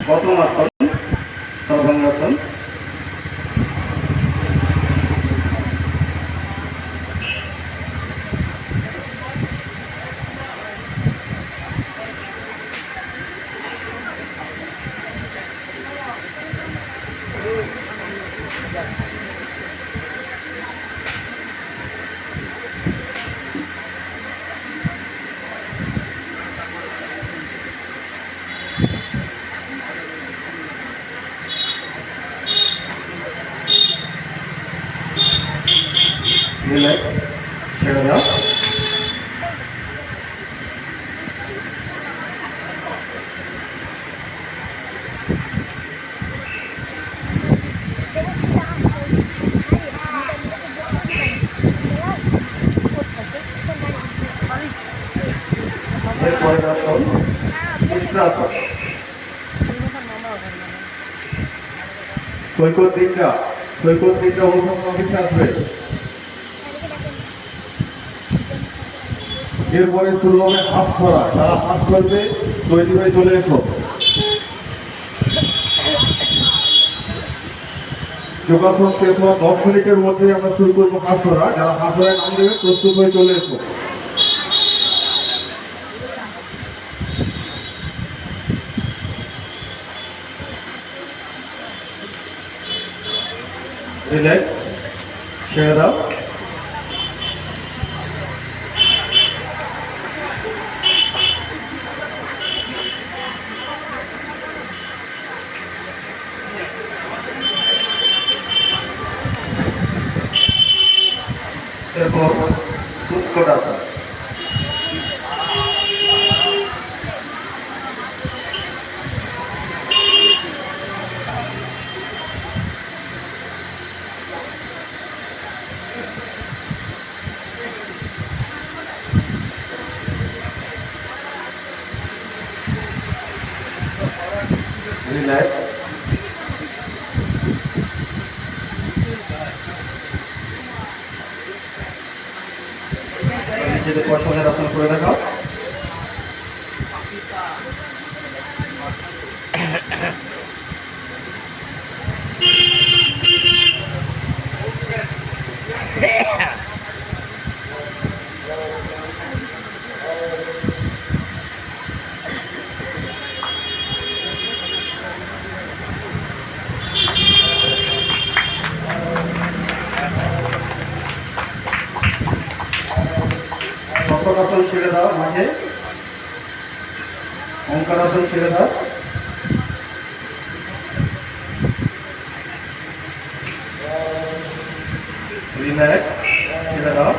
প্রথম আসন সর্বাঙ্গাসন, রিল্যাক্স, ছেড়ে দাও। এরপরের আসন উষ্ট্রাসন। সৈকতদিনটা অনুসরণ অফিসে আসবে। এরপরে শুরু হবে হাত ধরা, যারা হাত ধরবে তৈরি হয়ে চলে এসো। যোগাসন শেষ হওয়া 10 মিনিটের মধ্যে আমরা শুরু করবো হাত ধরা, যারা হাত ধরায় নাম দেবে প্রস্তুত হয়ে চলে এসো। রিল্যাক্স, ছেড়ে দাও। এরপর উৎকটাসন। রিল্যাক্স, নিজেদের পছন্দের আসন করে দেখাও। আসন ছেড়ে দাও, মাঝে ওঙ্কারাসন ছেড়ে দাও। রিল্যাক্স, ছেড়ে দাও।